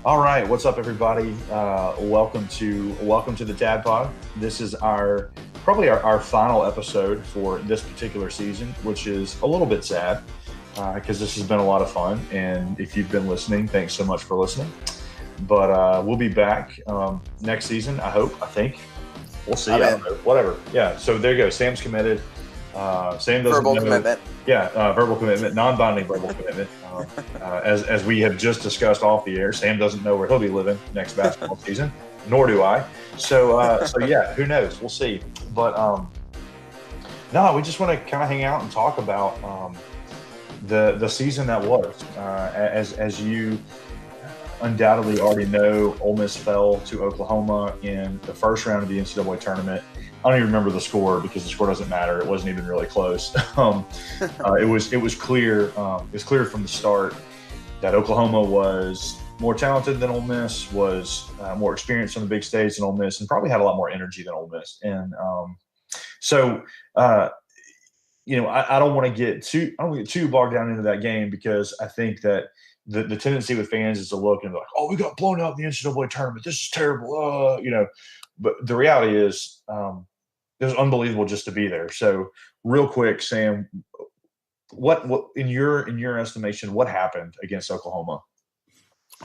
All right, what's up, everybody? Welcome to the Dad Pod. This is probably our final episode for this particular season, which is a little bit sad because this has been a lot of fun. And if you've been listening, thanks so much for listening. But we'll be back next season. I hope. I think we'll see. I don't know. Whatever. Yeah. So there you go. Sam's committed. Sam doesn't verbal know. commitment. Yeah, verbal commitment, non-binding verbal commitment. As we have just discussed off the air, Sam doesn't know where he'll be living next basketball season, nor do I. So yeah, who knows? We'll see. But no, we just want to kind of hang out and talk about the season that was. As you undoubtedly already know, Ole Miss fell to Oklahoma in the first round of the NCAA tournament. I don't even remember the score because the score doesn't matter. It wasn't even really close. It was clear. It was clear from the start that Oklahoma was more talented than Ole Miss, was more experienced on the big stage than Ole Miss, and probably had a lot more energy than Ole Miss. And I don't want to get too bogged down into that game because I think that the tendency with fans is to look and be like, oh, we got blown out in the NCAA tournament. This is terrible. But the reality is it was unbelievable just to be there. So real quick, Sam, what in your estimation, what happened against Oklahoma?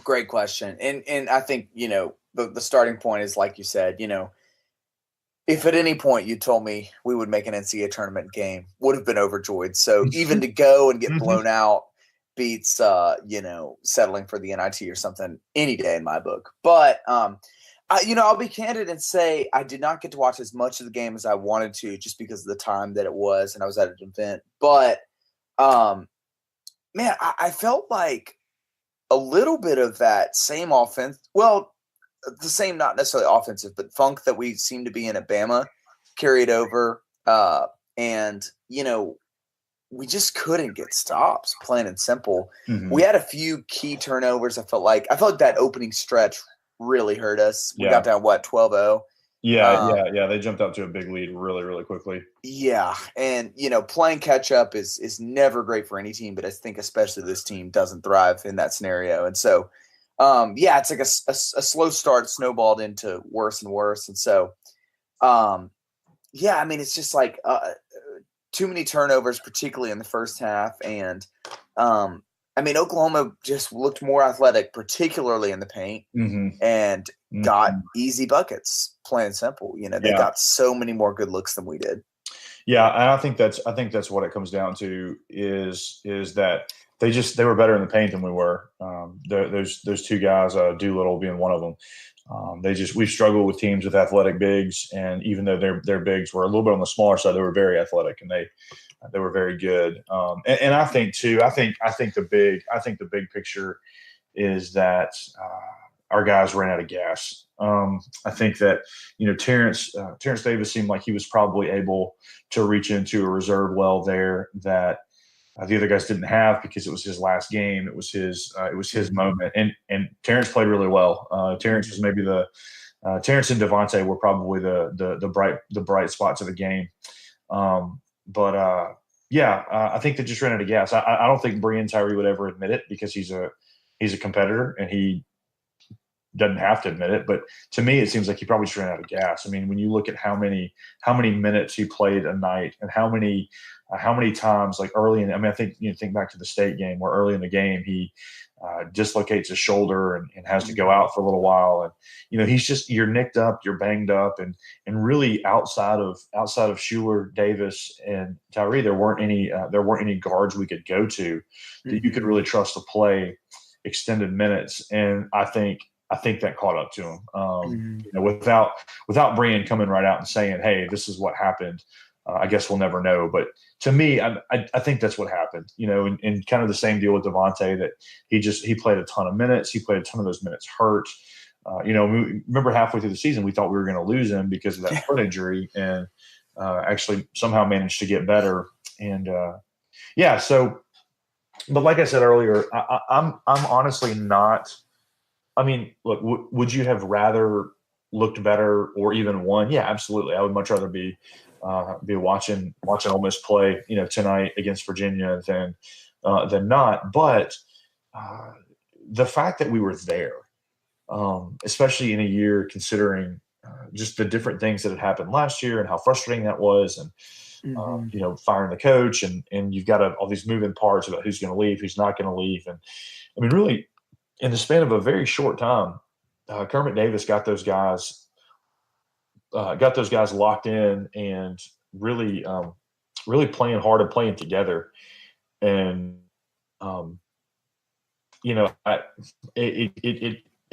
Great question. And I think, the starting point is, like you said, if at any point you told me we would make an NCAA tournament game, would have been overjoyed. So even to go and get blown out beats, settling for the NIT or something any day in my book. But, I'll be candid and say I did not get to watch as much of the game as I wanted to just because of the time that it was and I was at an event. But, man, I felt like a little bit of that same offense. Well, the same, not necessarily offensive, but funk that we seem to be in at Bama carried over. And, we just couldn't get stops, plain and simple. Mm-hmm. We had a few key turnovers. I felt like that opening stretch really hurt us. We got down 12-0. Yeah. They jumped up to a big lead really, really quickly. Yeah, and playing catch up is never great for any team, but I think especially this team doesn't thrive in that scenario. And so, it's like a slow start snowballed into worse and worse. And so, it's just like too many turnovers, particularly in the first half, and Oklahoma just looked more athletic, particularly in the paint, and got easy buckets, plain and simple. They got so many more good looks than we did. Yeah, and I think that's what it comes down to is that they were better in the paint than we were. Those two guys, Doolittle being one of them. We've struggled with teams with athletic bigs, and even though their bigs were a little bit on the smaller side, they were very athletic and they were very good. And I think too, I think the big picture is that our guys ran out of gas. I think that Terrence Davis seemed like he was probably able to reach into a reserve well there that the other guys didn't have because it was his last game. It was his moment, and Terrence played really well. Terrence was maybe Terrence and Devontae were probably the bright spots of the game. I think they just ran out of gas. I don't think Brian Tyree would ever admit it because he's a competitor and he doesn't have to admit it. But to me, it seems like he probably just ran out of gas. I mean, when you look at how many minutes he played a night and how many times, like early in, I think think back to the state game where early in the game he dislocates his shoulder and has to go out for a little while, and he's just, you're nicked up, you're banged up, and really outside of Schuler, Davis, and Tyree, there weren't any guards we could go to that you could really trust to play extended minutes, and I think that caught up to him. Without Brian coming right out and saying, "Hey, this is what happened." I guess we'll never know. But to me, I think that's what happened. And kind of the same deal with Devontae, that he played a ton of minutes. He played a ton of those minutes hurt. Remember halfway through the season, we thought we were going to lose him because of that foot injury, and actually somehow managed to get better. And but like I said earlier, I'm honestly not. I mean, look, would you have rather looked better or even won? Yeah, absolutely. I would much rather be watching Ole Miss play, tonight against Virginia than not. But the fact that we were there, especially in a year considering just the different things that had happened last year and how frustrating that was, and firing the coach, and you've got all these moving parts about who's going to leave, who's not going to leave, and I mean, really, in the span of a very short time, Kermit Davis got those guys locked in and really really playing hard and playing together, and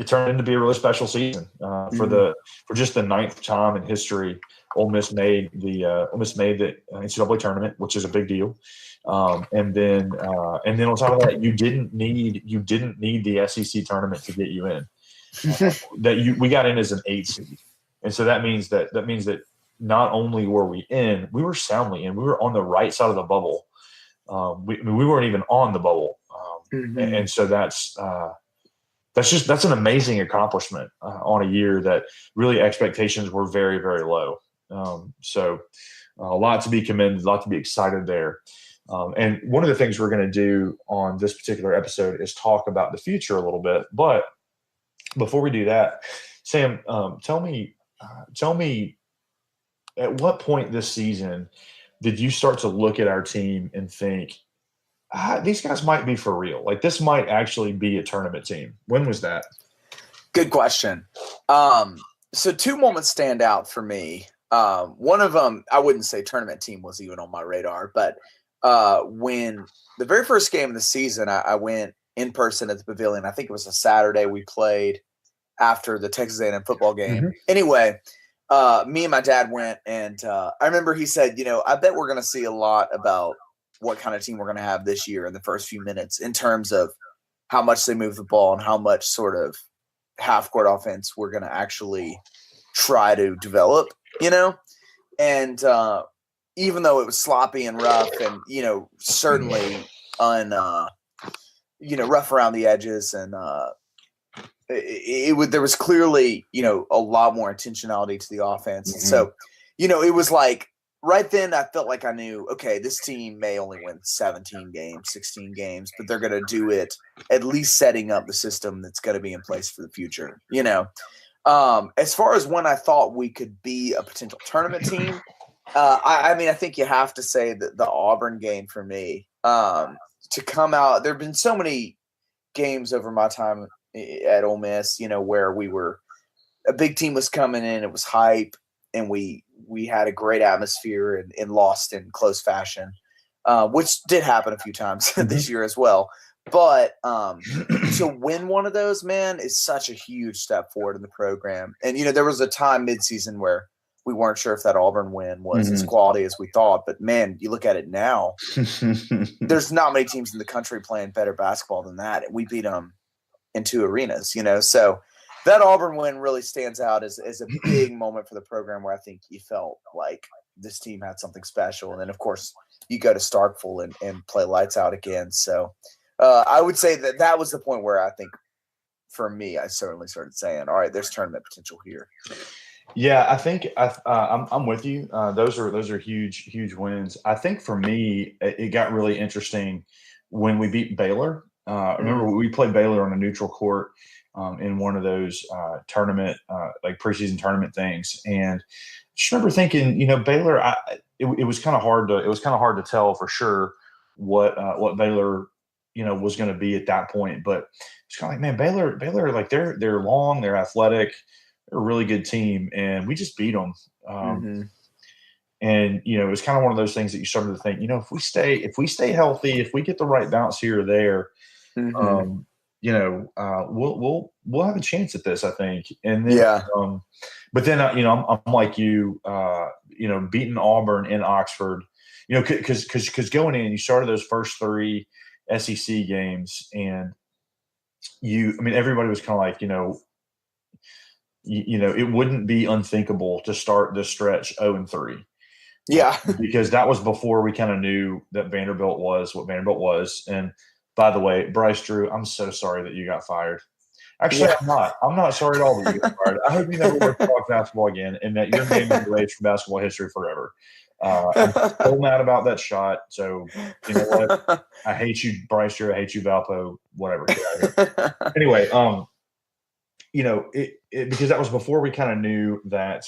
it turned into be a really special season for just the ninth time in history. Ole Miss made the NCAA tournament, which is a big deal. And then on top of that, you didn't need the SEC tournament to get you in. We got in as an 8 seed, and so that means that not only were we in, we were soundly in. We were on the right side of the bubble. We weren't even on the bubble, and so that's an amazing accomplishment on a year that really expectations were very, very low. So a lot to be commended, a lot to be excited there. And one of the things we're going to do on this particular episode is talk about the future a little bit. But before we do that, Sam, tell me, at what point this season did you start to look at our team and think, these guys might be for real? Like, this might actually be a tournament team. When was that? Good question. So 2 moments stand out for me. One of them, I wouldn't say tournament team was even on my radar, but when the very first game of the season, I went in person at the Pavilion. I think it was a Saturday. We played after the Texas A&M football game. Mm-hmm. Anyway, me and my dad went, and I remember he said, I bet we're going to see a lot about what kind of team we're going to have this year in the first few minutes in terms of how much they move the ball and how much sort of half-court offense we're going to actually try to develop, And even though it was sloppy and rough and, certainly rough around the edges, and there was clearly, a lot more intentionality to the offense. And so, it was like right then I felt like I knew, okay, this team may only win 17 games, 16 games, but they're going to do it at least setting up the system that's going to be in place for the future, As far as when I thought we could be a potential tournament team, I think you have to say that the Auburn game for me, to come out, there have been so many games over my time at Ole Miss, where a big team was coming in, it was hype, and we had a great atmosphere and lost in close fashion, which did happen a few times this year as well. But to win one of those, man, is such a huge step forward in the program. And, there was a time midseason where we weren't sure if that Auburn win was as quality as we thought. But, man, you look at it now, there's not many teams in the country playing better basketball than that. And we beat them in 2 arenas, So that Auburn win really stands out as a big moment for the program where I think you felt like this team had something special. And then, of course, you go to Starkville and play lights out again. So I would say that was the point where I think, for me, I certainly started saying, all right, there's tournament potential here. Yeah, I think I'm with you. Those are huge wins. I think for me, it got really interesting when we beat Baylor. Remember, we played Baylor on a neutral court in one of those tournament, like preseason tournament things, and just remember thinking, Baylor. It was kind of hard to tell for sure what Baylor, was going to be at that point. But it's kind of like, man, Baylor, like they're long, they're athletic, they're a really good team, and we just beat them. And it was kind of one of those things that you started to think, if we stay healthy, if we get the right bounce here or there. We'll have a chance at this, I think. And then, but then, I'm like you, beating Auburn in Oxford, because going in, you started those first 3 SEC games, and everybody was kind of like, it wouldn't be unthinkable to start this stretch 0-3. Yeah, because that was before we kind of knew that Vanderbilt was what Vanderbilt was. And by the way, Bryce Drew, I'm so sorry that you got fired. Actually, I'm not sorry at all that you got fired. I hope you never work college basketball again, and that your name is erased from basketball history forever. I'm so mad about that shot. So you know what? I hate you, Bryce Drew. I hate you, Valpo. Whatever. Anyway, because that was before we kind of knew that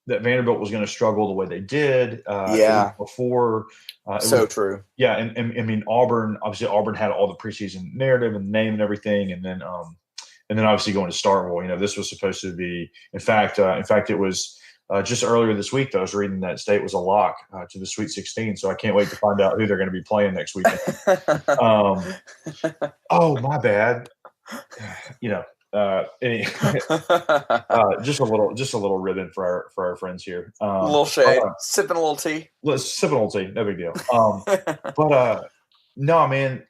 that Vanderbilt was going to struggle the way they did. It was before. True. Yeah, and I mean Auburn. Obviously, Auburn had all the preseason narrative and name and everything, and then obviously going to Starkville. This was supposed to be. In fact, it was. Just earlier this week, though, I was reading that State was a lock to the Sweet 16, so I can't wait to find out who they're going to be playing next weekend. Oh, my bad. Just a little ribbon for our friends here. A little shade, sipping a little tea. Sipping a little tea, no big deal. But no, man,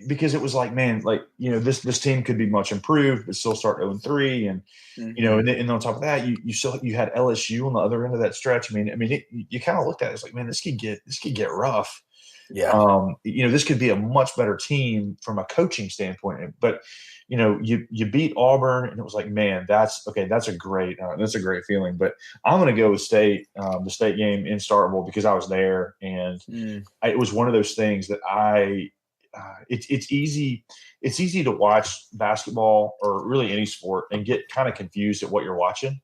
because it was like, man, this team could be much improved, but still start 0-3, and and on top of that, you had LSU on the other end of that stretch. I mean, you kind of looked at it, it's like, man, this could get rough. Yeah. This could be a much better team from a coaching standpoint, but you beat Auburn, and it was like, man, that's a great feeling. But I'm going to go with State, the State game in Starkville, because I was there, and it was one of those things that it's easy to watch basketball or really any sport and get kind of confused at what you're watching.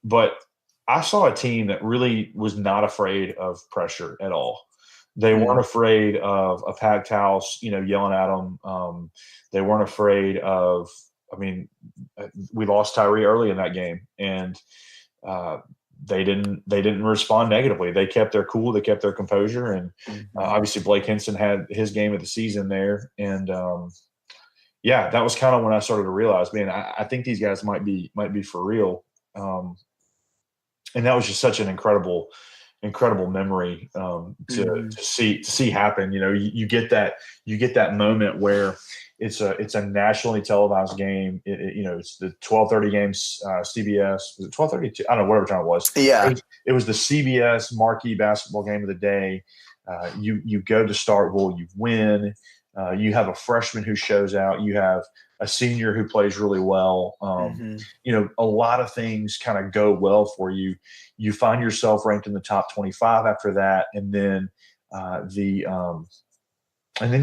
But I saw a team that really was not afraid of pressure at all. They weren't afraid of a packed house, yelling at them. They weren't afraid of. I mean, we lost Tyree early in that game, and they didn't respond negatively. They kept their cool. They kept their composure, and obviously Blake Henson had his game of the season there. And that was kind of when I started to realize, man, I think these guys might be for real. And that was just such an incredible memory to see happen. You get that moment where it's a nationally televised game. It's the 12:30 games. CBS, was it 12:32? I don't know, whatever time it was. Yeah, it was the CBS marquee basketball game of the day. You go to Starkville, you win. You have a freshman who shows out. You have a senior who plays really well. A lot of things kind of go well for you. You find yourself ranked in the top 25 after that, and then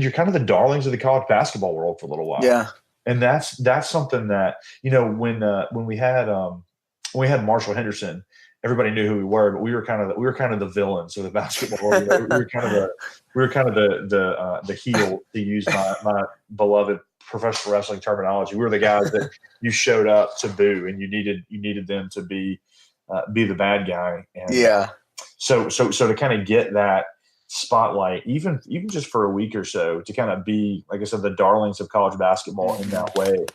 you're kind of the darlings of the college basketball world for a little while. Yeah, and that's something that when we had Marshall Henderson, everybody knew who we were, but we were kind of the villains of the basketball world. We were kind of the heel, to use my beloved professional wrestling terminology. We were the guys that you showed up to boo, and you needed them to be the bad guy. And so to kind of get that spotlight, even just for a week or so, to kind of be, like I said, the darlings of college basketball in that way.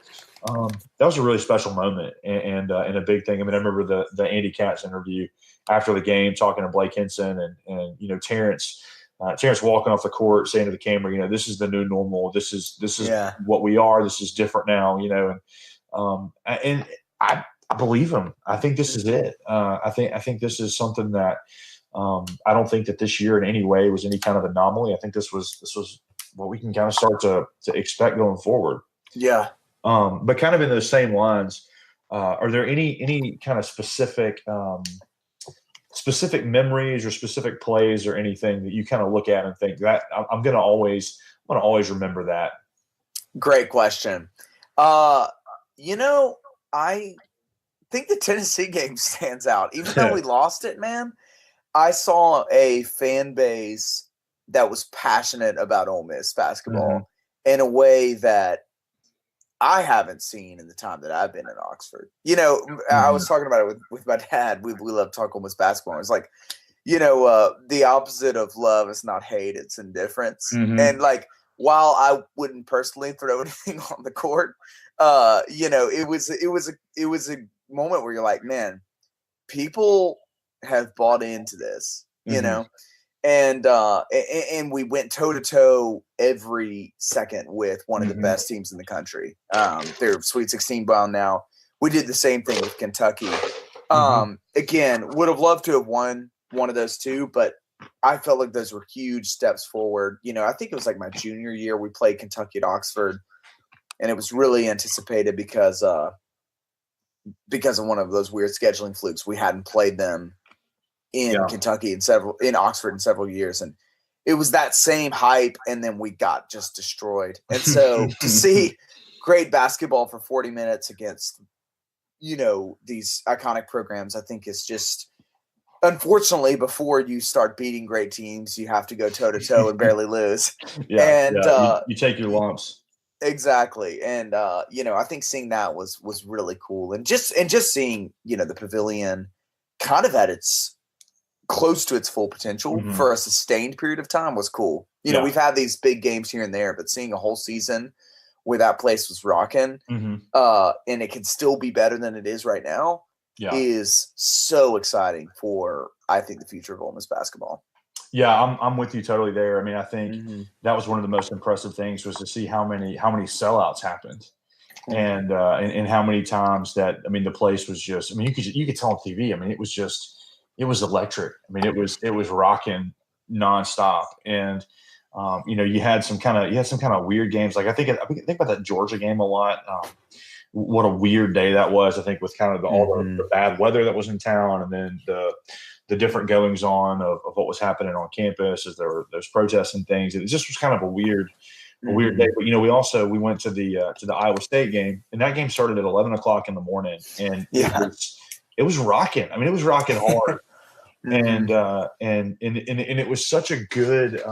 That was a really special moment and a big thing. I mean, I remember the Andy Katz interview after the game, talking to Blake Henson and Terrence walking off the court, saying to the camera, this is the new normal. This is what we are. This is different now, and I believe him. I think this is it. I think this is something that I don't think that this year in any way was any kind of anomaly. I think this was what we can kind of start to expect going forward. Yeah. But kind of in those same lines, are there any kind of specific memories or specific plays or anything that you kind of look at and think that I'm going to always remember that? Great question. I think the Tennessee game stands out. Even though we lost it, man, I saw a fan base that was passionate about Ole Miss basketball in a way that I haven't seen in the time that I've been in Oxford. I was talking about it with my dad. We love talking Ole Miss basketball. It's like, the opposite of love is not hate, it's indifference. And while I wouldn't personally throw anything on the court, it was a moment where you're like, man, people have bought into this, and we went toe to toe every second with one of the best teams in the country. They're Sweet 16 bound now. We did the same thing with Kentucky. Again, would have loved to have won one of those two, but I felt like those were huge steps forward. I think it was like my junior year we played Kentucky at Oxford, and it was really anticipated because of one of those weird scheduling flukes. We hadn't played them in Kentucky in Oxford in several years, and it was that same hype, and then we got just destroyed. And so to see great basketball for 40 minutes against, these iconic programs, I think is just, unfortunately, before you start beating great teams, you have to go toe to toe and barely lose. You take your lumps. Exactly. And I think seeing that was really cool. And just seeing, the pavilion kind of at its close to its full potential for a sustained period of time was cool. We've had these big games here and there, but seeing a whole season where that place was rocking, and it can still be better than it is right now is so exciting for, I think, the future of Ole Miss basketball. Yeah, I'm with you totally there. I mean, I think that was one of the most impressive things was to see how many sellouts happened, and how many times that, I mean, the place was just, I mean, you could tell on TV. I mean, it was electric. I mean, it was rocking nonstop, and you had some kind of weird games. Like I think about that Georgia game a lot. What a weird day that was. I think with kind of all the bad weather that was in town, and then the different goings on of what was happening on campus as there were those protests and things. It just was kind of a weird day. But we went to the Iowa State game, and that game started at 11 o'clock in the morning, and it was rocking. I mean, it was rocking hard. And it was such a good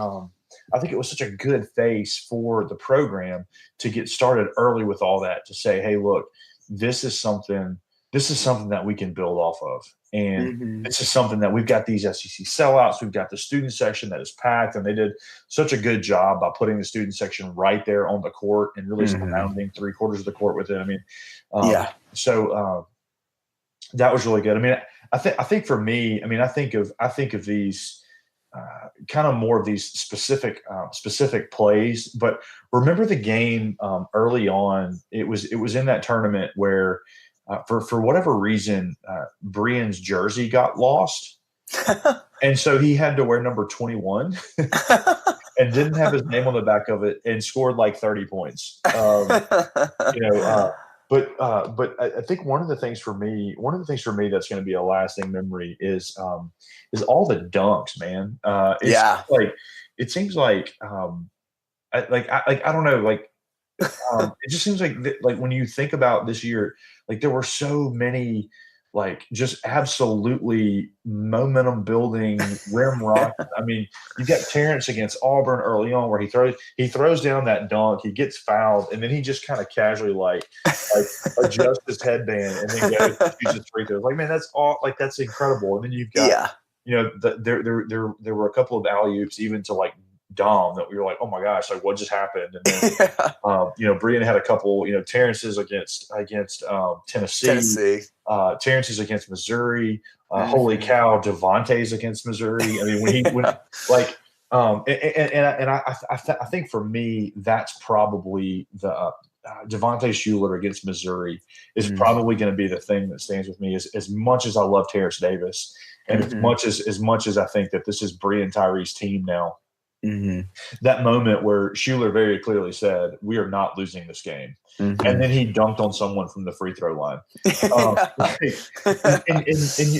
I think it was such a good face for the program to get started early with all that, to say, hey, look, this is something that we can build off of. And this is something that we've got these SEC sellouts. We've got the student section that is packed, and they did such a good job by putting the student section right there on the court and really surrounding 3/4 of the court with it. I mean, so that was really good. I mean, I think for me, I mean, I think of these kind of more of these specific plays. But remember the game early on? It was in that tournament where for whatever reason Brian's jersey got lost, and so he had to wear number 21 and didn't have his name on the back of it, and scored like 30 points. But I think one of the things for me that's going to be a lasting memory is all the dunks, man. It seems like I don't know, like it just seems like when you think about this year, like there were so many like just absolutely momentum building rim rock. I mean, you got Terrence against Auburn early on where he throws down that dunk, he gets fouled, and then he just kind of casually like adjusts his headband and then goes and shoots his free throws. Like, man, that's incredible. And then you've got there were a couple of alley-oops even to like Dom that we were like, oh my gosh, like what just happened? And then Brian had a couple, Terrence's against Tennessee. Terrence's against Missouri. Holy cow, Devontae's against Missouri. I mean, I think for me, that's probably the Devontae Shuler against Missouri is probably going to be the thing that stands with me as much as I love Terrence Davis, and as much as I think that this is Brian Tyree's team now. That moment where Shuler very clearly said, "We are not losing this game," and then he dunked on someone from the free throw line.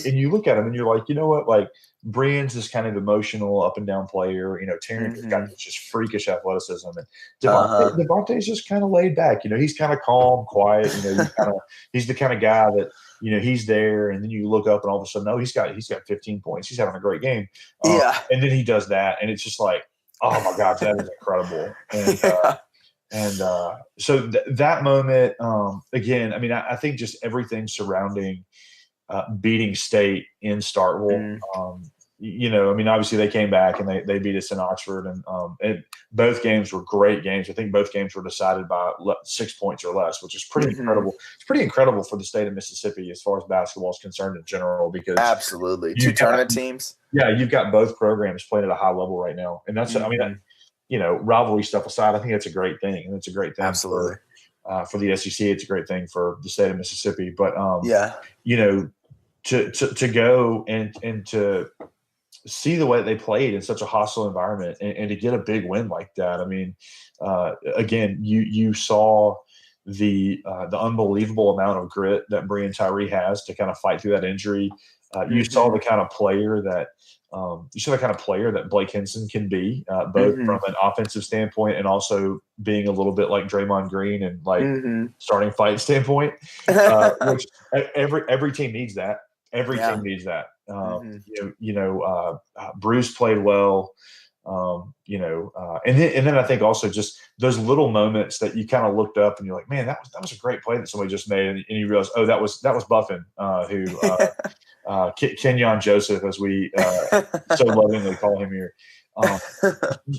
And you look at him and you're like, you know what? Like Brian's this kind of emotional up and down player. Terrence has got this just freakish athleticism, and Devontae's just kind of laid back. He's kind of calm, quiet. He's the kind of guy that. He's there, and then you look up, and all of a sudden, no, he's got 15 points. He's having a great game. And then he does that, and it's just like, oh my gosh, that is incredible. And so that moment, again, I mean, I think just everything surrounding beating State in Starkville. I mean, obviously they came back and they beat us in Oxford, and both games were great games. I think both games were decided by 6 points or less, which is pretty incredible. It's pretty incredible for the state of Mississippi as far as basketball is concerned in general, because absolutely 2 tournament teams. Yeah, you've got both programs playing at a high level right now, and that's I mean, rivalry stuff aside, I think that's a great thing, and it's a great thing absolutely for the SEC. It's a great thing for the state of Mississippi, but to go and to see the way they played in such a hostile environment and to get a big win like that. I mean, again, you saw the unbelievable amount of grit that Brian Tyree has to kind of fight through that injury. You saw the kind of player that you saw the kind of player that Blake Henson can be, both from an offensive standpoint and also being a little bit like Draymond Green and like starting fight standpoint, which every team needs that. Every team needs that. Bruce played well. And then I think also just those little moments that you kind of looked up and you're like, man, that was a great play that somebody just made, and you realize, oh, that was Buffin, Kenyon Joseph, as we so lovingly call him here.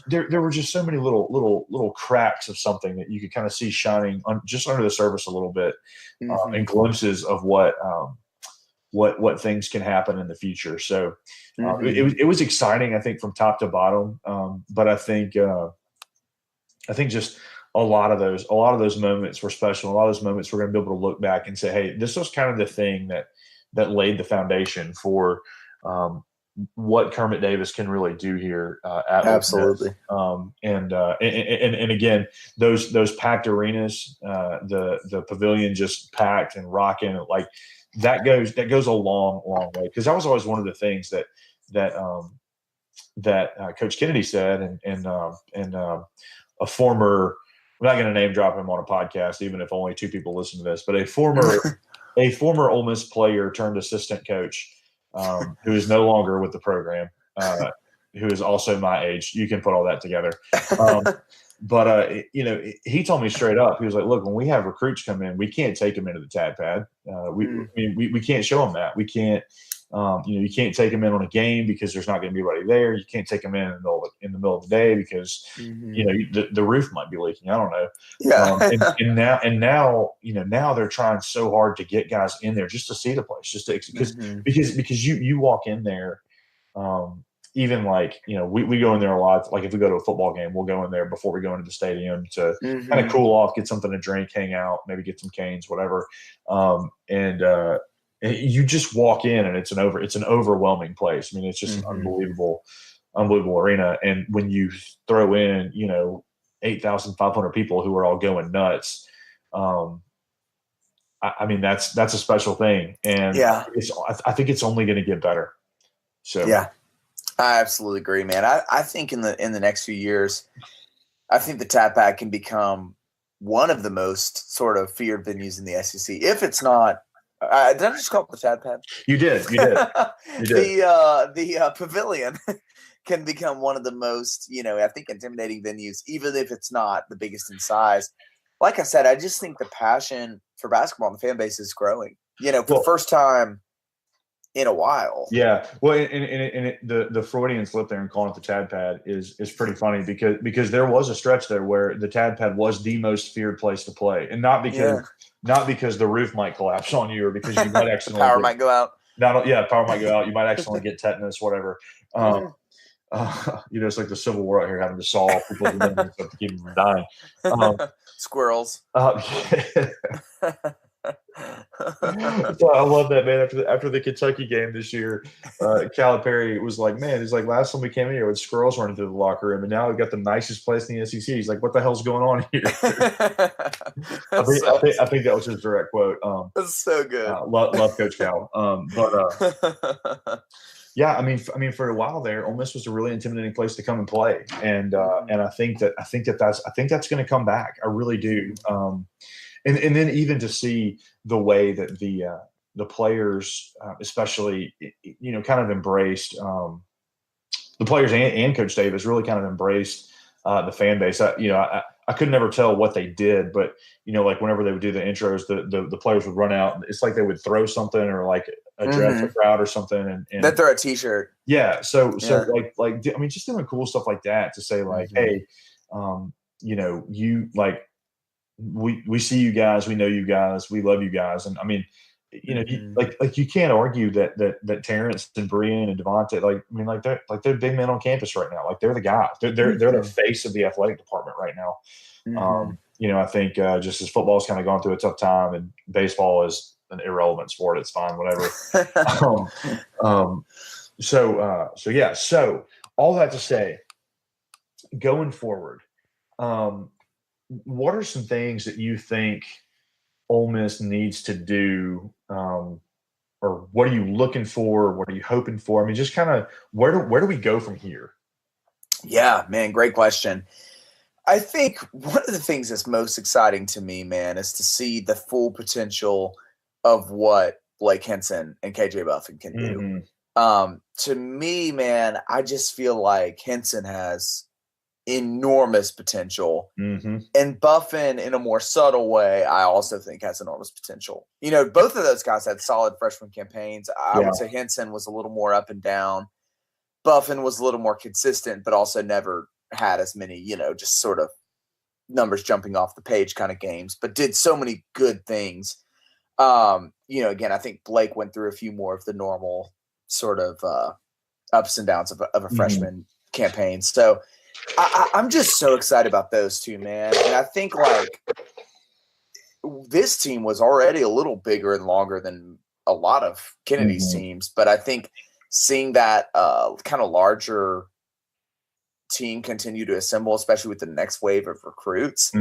There were just so many little cracks of something that you could kind of see shining just under the surface a little bit, and glimpses of what things can happen in the future. So it was exciting, I think, from top to bottom. But I think just a lot of those moments were special. A lot of those moments we're going to be able to look back and say, hey, this was kind of the thing that laid the foundation for what Kermit Davis can really do here at absolutely. And again, those packed arenas, the pavilion just packed and rocking, like that goes a long way, because that was always one of the things that Coach Kennedy said, and a former, I'm not going to name drop him on a podcast, even if only 2 people listen to this, but a former Ole Miss player turned assistant coach, who is no longer with the program, who is also my age. You can put all that together. But he told me straight up, he was like, look, when we have recruits come in, we can't take them into the tad pad. We can't show them that. We can't, you can't take them in on a game because there's not going to be anybody there. You can't take them in the middle of the day because, the roof might be leaking. I don't know. Yeah. Now they're trying so hard to get guys in there just to see the place, just to, because you walk in there, even like, we go in there a lot. Like if we go to a football game, we'll go in there before we go into the stadium to kind of cool off, get something to drink, hang out, maybe get some canes, whatever. And you just walk in and it's an overwhelming place. I mean, it's just an unbelievable arena. And when you throw in, 8,500 people who are all going nuts, I mean, that's a special thing. And I think it's only going to get better. So yeah. I absolutely agree, man. I think in the next few years, I think the Tap Pack can become one of the most sort of feared venues in the SEC. If it's not, did I just call it the Tap Pad? You did. You did. The pavilion can become one of the most, I think, intimidating venues, even if it's not the biggest in size. Like I said, I just think the passion for basketball in the fan base is growing. For the first time in a while. Yeah. Well, and the Freudian slip there and calling it the Tad Pad is pretty funny because there was a stretch there where the Tad Pad was the most feared place to play, and not because the roof might collapse on you or because you might accidentally power might go out. Power might go out. You might accidentally get tetanus, whatever. It's like the Civil War out here having to saw people's limbs to keep them from dying. Squirrels. So I love that, man. After the Kentucky game this year, Calipari was like, man, he's like, last time we came in here with squirrels running through the locker room, and now we've got the nicest place in the SEC. He's like, what the hell's going on here? I think that was his direct quote. That's so good. Love Coach Cal. Yeah, I mean, for a while there, Ole Miss was a really intimidating place to come and play, and I think that's going to come back. I really do. And then even to see the way that the players, especially, kind of embraced the players and Coach Davis really kind of embraced the fan base. I could never tell what they did, but like whenever they would do the intros, the players would run out. It's like they would throw something or like address the crowd or something, and they throw a T-shirt. Yeah, so like I mean, just doing cool stuff like that to say like, hey, you like. We see you guys, we know you guys, we love you guys, and I mean, you can't argue that Terrence and Brian and Devontae, they're big men on campus right now. Like they're the guys. They're the face of the athletic department right now. I think just as football's kind of gone through a tough time, and baseball is an irrelevant sport. It's fine, whatever. So all that to say, going forward. What are some things that you think Ole Miss needs to do, or or what are you looking for? What are you hoping for? I mean, just kind of where do we go from here? Yeah, man, great question. I think one of the things that's most exciting to me, man, is to see the full potential of what Blake Henson and KJ Buffin can do. To me, man, I just feel like Henson has enormous potential. And Buffin, in a more subtle way, I also think has enormous potential. You know, both of those guys had solid freshman campaigns. I would say Henson was a little more up and down. Buffin was a little more consistent, but also never had as many, you know, just sort of numbers jumping off the page kind of games, but did so many good things. You know, again, I think Blake went through a few more of the normal sort of ups and downs of a freshman campaign. So I'm just so excited about those two, man. And I think like this team was already a little bigger and longer than a lot of Kennedy's teams, but I think seeing that kind of larger team continue to assemble, especially with the next wave of recruits,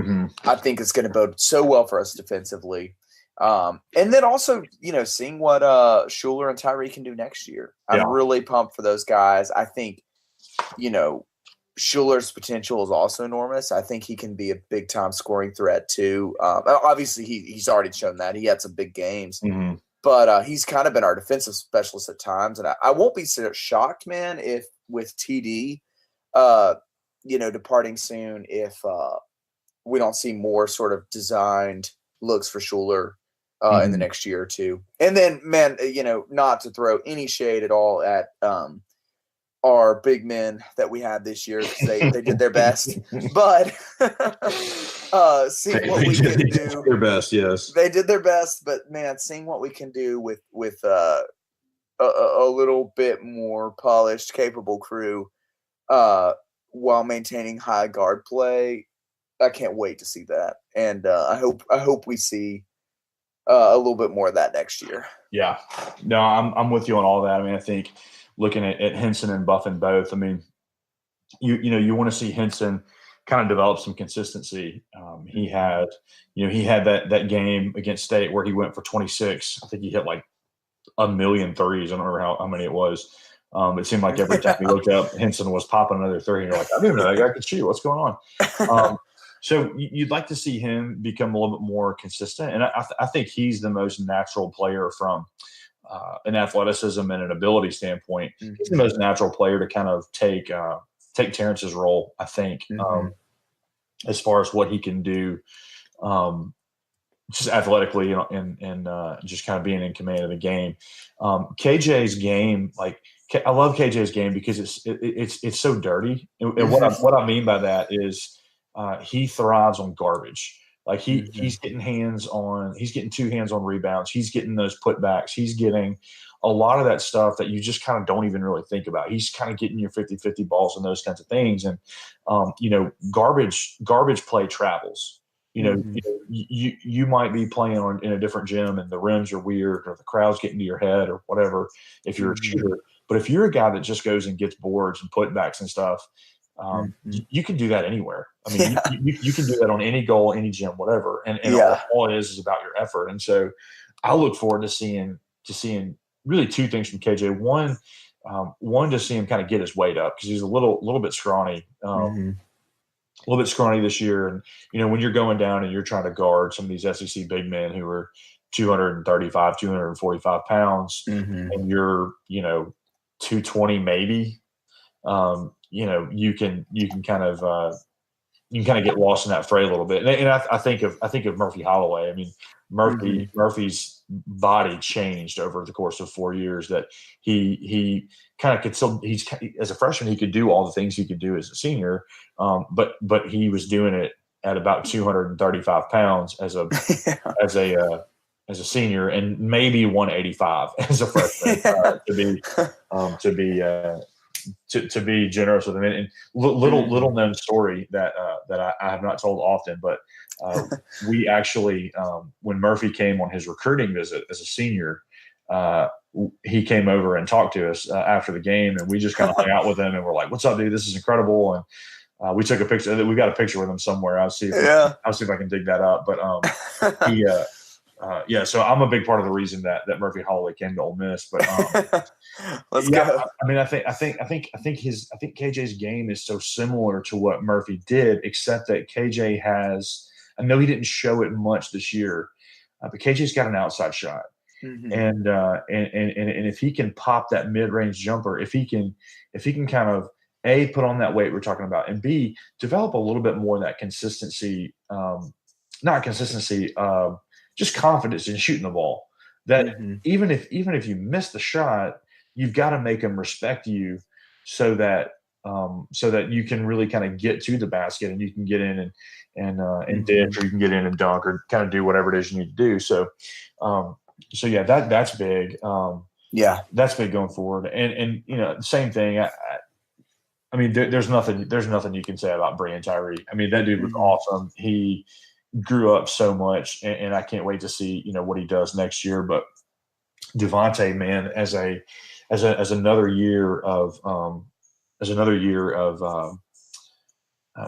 I think it's going to bode so well for us defensively. And then also, you know, seeing what Schuler and Tyree can do next year. I'm really pumped for those guys. I think, you know, Schuler's potential is also enormous. I think he can be a big time scoring threat too. Obviously, he's already shown that. He had some big games. But he's kind of been our defensive specialist at times. And I won't be so shocked, man, if with TD, you know, departing soon, if we don't see more sort of designed looks for Schuler in the next year or two. And then, man, you know, not to throw any shade at all at our big men that we had this year, because they did their best. But seeing what we can do. Their best, yes. They did their best, but man, seeing what we can do with a little bit more polished, capable crew while maintaining high guard play, I can't wait to see that. And I hope we see a little bit more of that next year. Yeah. No, I'm with you on all that. I mean, I think looking at Henson and Buffin both, I mean, you want to see Henson kind of develop some consistency. He had that game against State where he went for 26. I think he hit like a million threes. I don't remember how many it was. It seemed like every time you looked up, Henson was popping another three, and you're like, I didn't even know that guy could shoot. What's going on? So you'd like to see him become a little bit more consistent, and I think he's the most natural player from an athleticism and an ability standpoint. He's the most natural player to kind of take Terrence's role, I think, as far as what he can do, just athletically, you know, and just kind of being in command of the game. KJ's game, like I love KJ's game because it's so dirty. And what I mean by that is he thrives on garbage. Like he's getting two hands on rebounds. He's getting those putbacks. He's getting a lot of that stuff that you just kind of don't even really think about. He's kind of getting your 50-50 balls and those kinds of things. And, you know, garbage play travels. You know, you might be playing in a different gym and the rims are weird or the crowd's getting to your head or whatever if you're a shooter. But if you're a guy that just goes and gets boards and putbacks and stuff, you can do that anywhere. I mean, you can do that on any goal, any gym, whatever. And all it is about your effort. And so I look forward to seeing really two things from KJ. One to see him kind of get his weight up because he's a little bit scrawny. A little bit scrawny this year. And, you know, when you're going down and you're trying to guard some of these SEC big men who are 235, 245 pounds, and you're, you know, 220 maybe, you know, you can kind of get lost in that fray a little bit. And I think of Murphy Holloway. I mean, Murphy's body changed over the course of 4 years. That he kind of could still. He's as a freshman he could do all the things he could do as a senior, but he was doing it at about 235 pounds as a senior, and maybe 185 as a freshman to be generous with him. And little known story that I have not told often, but we actually when Murphy came on his recruiting visit as a senior, he came over and talked to us after the game, and we just kind of hung out with him and we're like, "What's up, dude? This is incredible!" And we took a picture. We got a picture with him somewhere. I'll see if I can dig that up. But So I'm a big part of the reason that Murphy Holloway came to Ole Miss. But let's go. I mean, I think KJ's game is so similar to what Murphy did, except that KJ has. I know he didn't show it much this year, but KJ's got an outside shot, and if he can pop that mid-range jumper, if he can kind of A, put on that weight we're talking about, and B, develop a little bit more of that consistency, not consistency, just confidence in shooting the ball. That even if you miss the shot, you've got to make them respect you, so that you can really kind of get to the basket and you can get in and dish, or you can get in and dunk, or kind of do whatever it is you need to do. So yeah, that's big. That's big going forward. And same thing. I mean, there's nothing you can say about Brian Tyree. I mean, that dude was awesome. He grew up so much, and I can't wait to see what he does next year. But Devontae, man, as another year of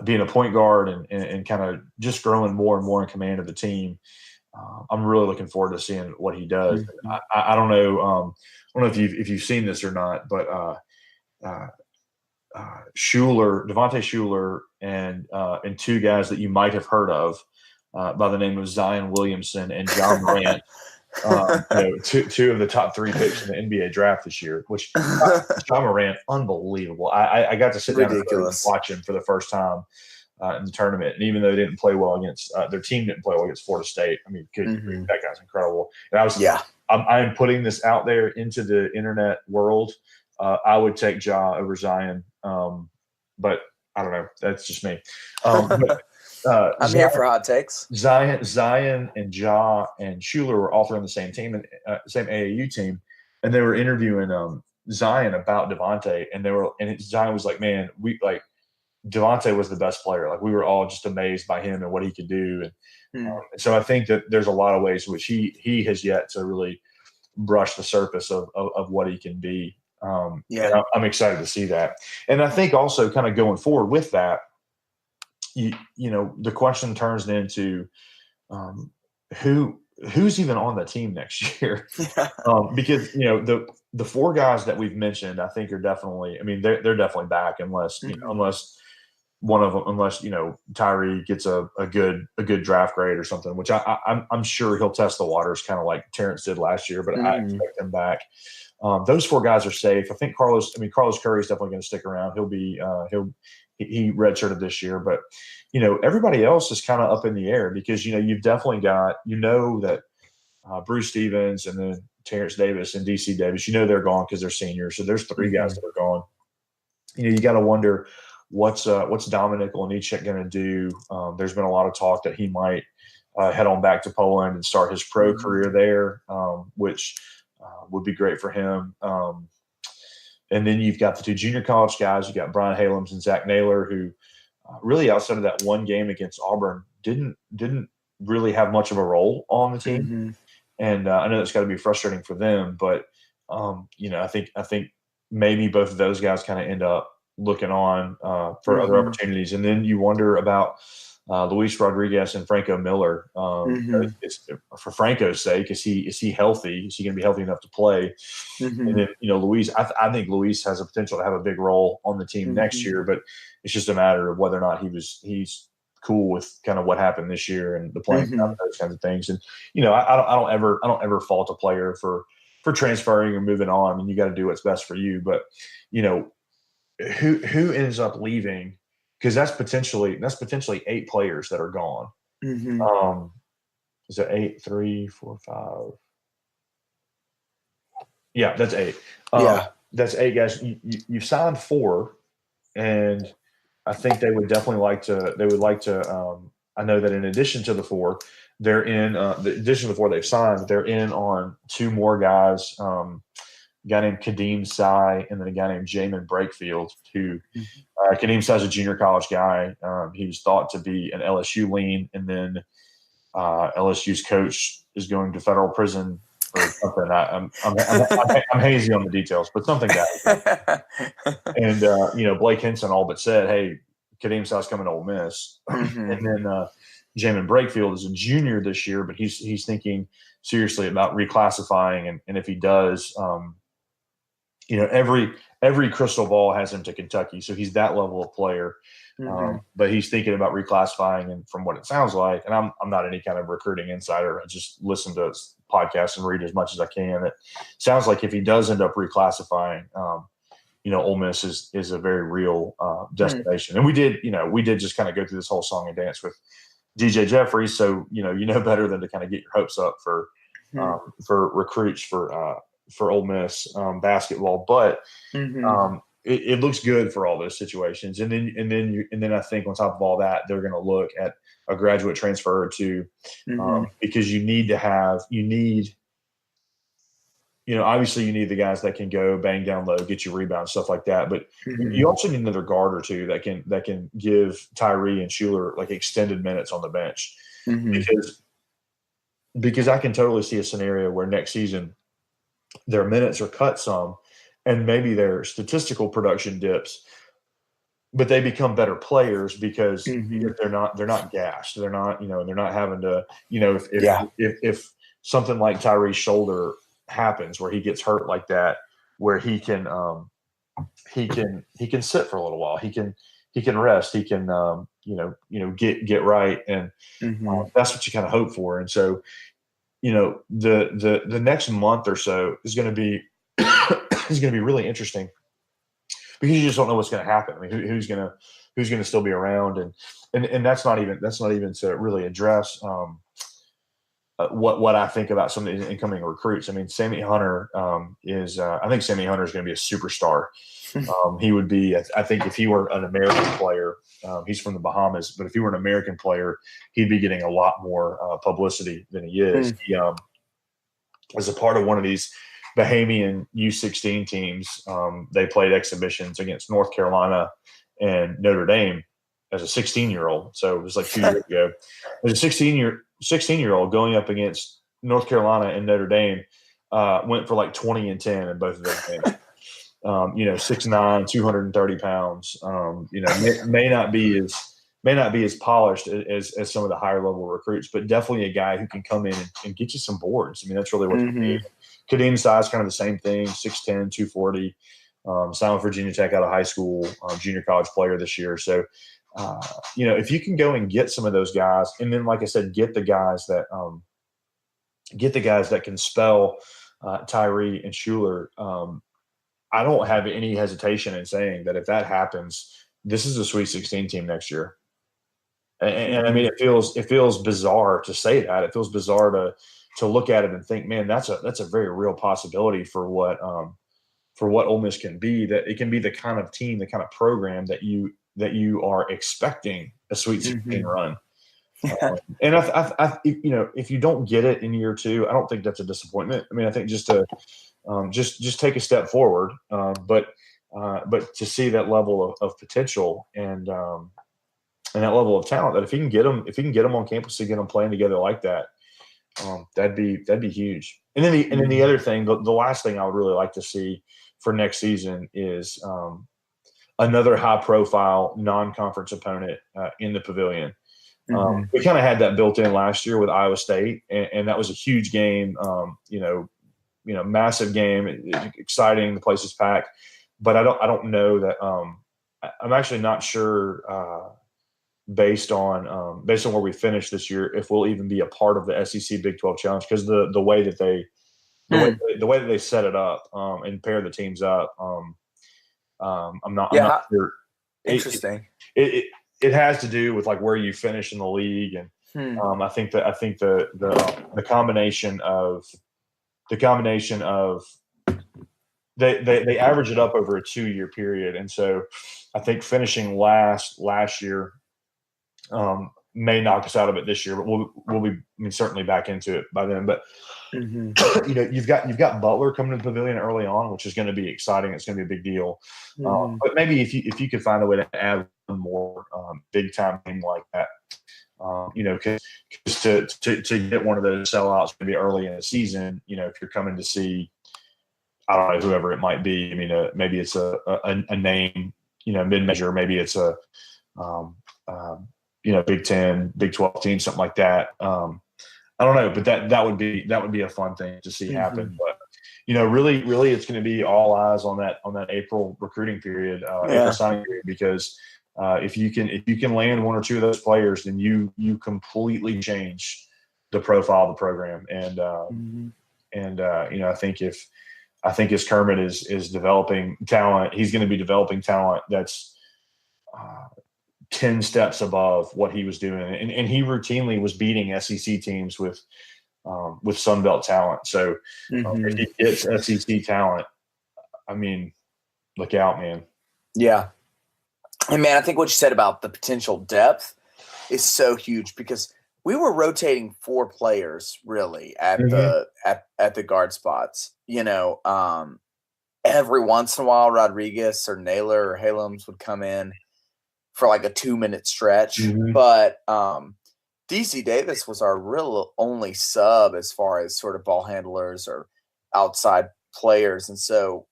being a point guard and kind of just growing more and more in command of the team. I'm really looking forward to seeing what he does. I don't know. I don't know if you've seen this or not, but Devontae Shuler, and two guys that you might have heard of by the name of Zion Williamson and John Morant. Two of the top 3 picks in the NBA draft this year, which John Morant, unbelievable. I got to sit down and watch him for the first time in the tournament. And even though they didn't play well against their team didn't play well against Florida State. I mean, that guy's incredible. And I am putting this out there into the internet world. I would take Ja over Zion. But I don't know. That's just me. I'm here for hot takes. Zion and Ja and Shuler were all three on the same team, and same AAU team, and they were interviewing Zion about Devontae, and Zion was like, "Man, Devontae was the best player. Like, we were all just amazed by him and what he could do." And so I think that there's a lot of ways in which he has yet to really brush the surface of what he can be. I'm excited to see that, and I think also kind of going forward with that. The question turns into who's even on the team next year, because the 4 guys that we've mentioned, I think are definitely. I mean, they're definitely back unless one of them, unless Tyree gets a good draft grade or something, which I'm sure he'll test the waters, kind of like Terrence did last year. But I expect him back. Those 4 guys are safe. I think Carlos Curry is definitely going to stick around. He'll be he redshirted this year, but everybody else is kind of up in the air because you've definitely got that Bruce Stevens and then Terrence Davis and DC Davis, they're gone because they're seniors. So there's 3 guys that are gone. You got to wonder what's Dominic Olejniczak going to do. There's been a lot of talk that he might head on back to Poland and start his pro career there, which would be great for him. And then you've got the 2 junior college guys. You got Brian Halems and Zach Naylor, who really outside of that one game against Auburn didn't really have much of a role on the team. And I know that's got to be frustrating for them, but I think maybe both of those guys kind of end up looking on for other opportunities. And then you wonder about Luis Rodriguez and Franco Miller. It's, for Franco's sake, is he healthy? Is he going to be healthy enough to play? And then Luis, I think Luis has a potential to have a big role on the team next year, but it's just a matter of whether or not he's cool with kind of what happened this year and the playing time, those kinds of things. And I don't ever fault a player for transferring or moving on. I mean, you got to do what's best for you, but who ends up leaving? Because that's potentially 8 players that are gone. Is it 8, 3, 4, 5? Yeah, that's 8. That's 8 guys. You've signed 4, and I think they would definitely like to. I know that in addition to the 4, they're in. The addition to the 4 they've signed, they're in on 2 more guys. A guy named Kadeem Sy, and then a guy named Jamin Brakefield, who Kadeem Sy is a junior college guy. He was thought to be an LSU lean, and then LSU's coach is going to federal prison or something. I'm hazy on the details, but something that. And Blake Henson all but said, "Hey, Kadeem Sow's coming to Ole Miss, Mm-hmm. and then Jamin Brakefield is a junior this year, but he's thinking seriously about reclassifying, and if he does, every crystal ball has him to Kentucky, so he's that level of player. Mm-hmm. But he's thinking about reclassifying, and from what it sounds like, and I'm not any kind of recruiting insider. I just listen to podcasts and read as much as I can. It sounds like if he does end up reclassifying, Ole Miss is a very real destination. And we did just kind of go through this whole song and dance with DJ Jeffries, so better than to kind of get your hopes up for recruits for Ole Miss basketball, but it looks good for all those situations. And then I think on top of all that, they're going to look at a graduate transfer or two, because obviously you need the guys that can go bang down low, get you rebounds, stuff like that. But you also need another guard or two that can give Tyree and Schuler like extended minutes on the bench, because I can totally see a scenario where next season their minutes are cut some, and maybe their statistical production dips, but they become better players because they're not gassed. They're not they're not having to if something like Tyree's shoulder happens where he gets hurt like that, where he can sit for a little while, he can rest, he can get right, and that's what you kind of hope for. And so the next month or so is going to be really interesting, because you just don't know what's going to happen. I mean, who's going to still be around, and that's not even to really address what I think about some of these incoming recruits. I mean, Sammy Hunter I think Sammy Hunter is going to be a superstar. He would be, I think, if he were an American player. He's from the Bahamas, but if he were an American player, he'd be getting a lot more publicity than he is. He, as a part of one of these Bahamian U16 teams, they played exhibitions against North Carolina and Notre Dame as a 16-year-old. So it was like 2 years ago. As a 16-year-old going up against North Carolina and Notre Dame, went for like 20 and 10 in both of those games. 6'9", 230 pounds. May not be as polished as some of the higher level recruits, but definitely a guy who can come in and get you some boards. I mean, that's really what you need. Kadeem Size, kind of the same thing, 6'10", 240. Signed with Virginia Tech out of high school, junior college player this year. So, if you can go and get some of those guys, and then, like I said, get the guys that can spell Tyree and Schuler. I don't have any hesitation in saying that if that happens, this is a Sweet 16 team next year. And I mean, it feels bizarre to say that. It feels bizarre to look at it and think, man, that's a very real possibility for what Ole Miss can be. That it can be the kind of team, the kind of program that you are expecting a Sweet 16 run. And if you don't get it in year two, I don't think that's a disappointment. I mean, I think just take a step forward, but to see that level of potential and that level of talent, that if you can get them on campus and get them playing together like that, that'd be huge. And then the other thing, the last thing I would really like to see for next season is another high profile non-conference opponent in the Pavilion. We kind of had that built in last year with Iowa State, and that was a huge game. Massive game, exciting. The place is packed, but I don't know that. I'm actually not sure, based on where we finished this year, if we'll even be a part of the SEC Big 12 Challenge, because the way that they set it up and pair the teams up. I'm not sure. Interesting. It has to do with like where you finish in the league, and I think the combination of they average it up over a 2-year period, and so I think finishing last year may knock us out of it this year, but we'll be certainly back into it by then. But you've got Butler coming to the Pavilion early on, which is going to be exciting. It's going to be a big deal. But maybe if you could find a way to add one more big time thing like that, because to get one of those sellouts maybe early in the season, if you're coming to see, I don't know, whoever it might be. I mean, maybe it's a name, mid-major. Maybe it's a Big 10, Big 12 teams, something like that. I don't know, but that would be a fun thing to see happen. But really, it's going to be all eyes on that April recruiting period, April signing period, because if you can land one or two of those players, then you completely change the profile of the program. And I think as Kermit is developing talent, he's going to be developing talent that's 10 steps above what he was doing. And he routinely was beating SEC teams with Sun Belt talent. So if he gets SEC talent, I mean, look out, man. Yeah. And man, I think what you said about the potential depth is so huge, because we were rotating 4 players really at the guard spots. Every once in a while, Rodriguez or Naylor or Halems would come in for like a 2-minute stretch. But DC Davis was our real only sub as far as sort of ball handlers or outside players. And so,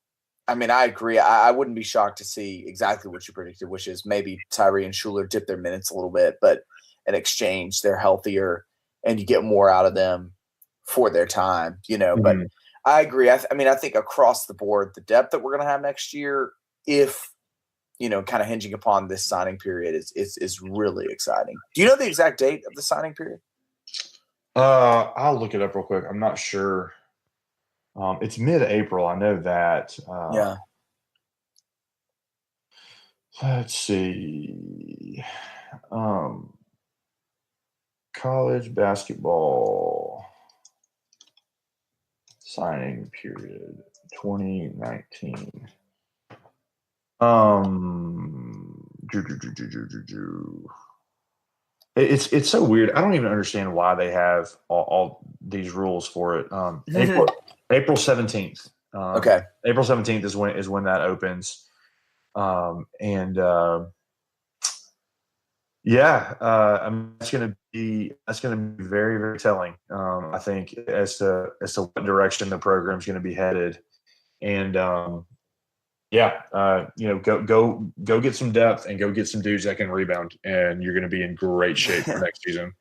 I mean, I agree. I wouldn't be shocked to see exactly what you predicted, which is maybe Tyree and Schuler dip their minutes a little bit, but in exchange, they're healthier and you get more out of them for their time, But I agree. I think across the board, the depth that we're going to have next year, if kind of hinging upon this signing period, is really exciting. Do you know the exact date of the signing period? I'll look it up real quick. I'm not sure. It's mid-April. I know that. Yeah. Let's see. College basketball signing period 2019. It's so weird. I don't even understand why they have all these rules for it. April 17th. Okay. April 17th is when that opens. That's going to be very, very telling. I think as to what direction the program's going to be headed, and go get some depth and go get some dudes that can rebound, and you're going to be in great shape for next season.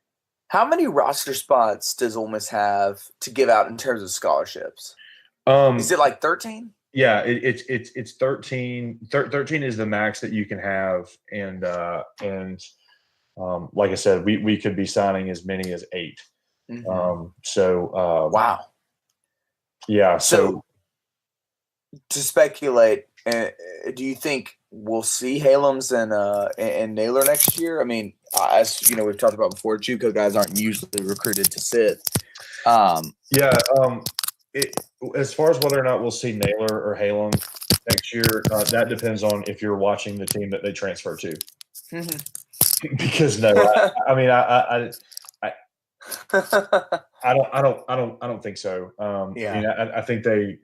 How many roster spots does Ole Miss have to give out in terms of scholarships? Is it like 13? Yeah, it's 13. 13 is the max that you can have, and like I said, we could be signing as many as 8. Wow. Yeah. So to speculate, do you think we'll see Halems and Naylor next year? I mean, as we've talked about before, JUCO guys aren't usually recruited to sit. As far as whether or not we'll see Naylor or Halem next year, that depends on if you're watching the team that they transfer to. Because I don't think so. I think they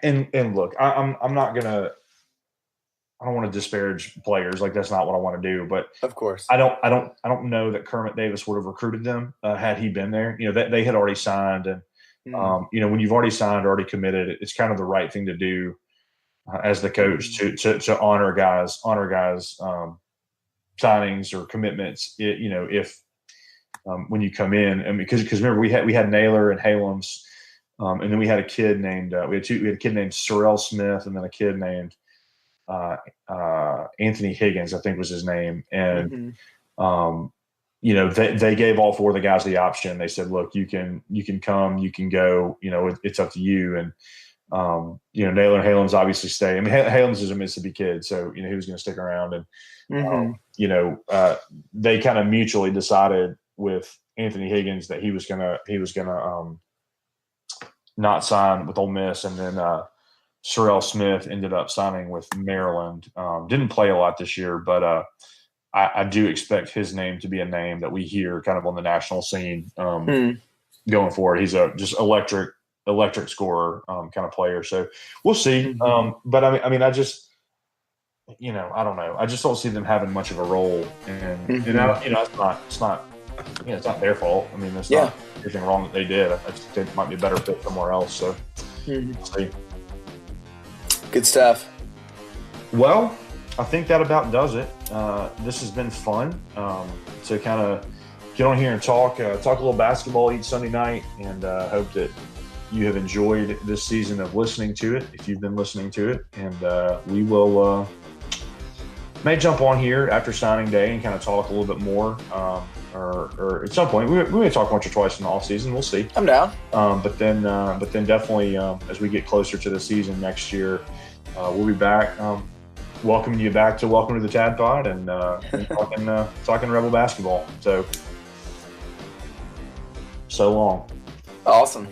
and look, I'm not gonna. I don't want to disparage players. Like, that's not what I want to do. But of course, I don't know that Kermit Davis would have recruited them had he been there. They had already signed, and when you've already signed, already committed, it's kind of the right thing to do as the coach to honor guys signings or commitments. If when you come in, and because remember we had Naylor and Halems, and then we had a kid named we had a kid named Sorrell Smith, and then a kid named Anthony Higgins, I think was his name. And, they gave all 4 of the guys the option. They said, look, you can come, you can go, it's up to you. And, Naylor and Halems obviously stay. I mean, Halems is a Mississippi kid, so, he was going to stick around. And, they kind of mutually decided with Anthony Higgins that he was going to not sign with Ole Miss. And then, Sorrell Smith ended up signing with Maryland. Didn't play a lot this year, but I do expect his name to be a name that we hear kind of on the national scene going forward. He's a just electric scorer kind of player. So we'll see. But I mean, I just, I don't know. I just don't see them having much of a role. And it's not their fault. I mean, it's not anything wrong that they did. I just think it might be a better fit somewhere else. So we'll see. Good stuff. Well, I think that about does it. This has been fun to kind of get on here and talk a little basketball each Sunday night, and hope that you have enjoyed this season of listening to it, if you've been listening to it. And we will may jump on here after signing day and kind of talk a little bit more, or at some point we may talk once or twice in the off season. We'll see. I'm down. But then definitely as we get closer to the season next year, we'll be back. Welcoming you back to Welcome to the Tad Pod, and talking Rebel basketball. So long. Awesome.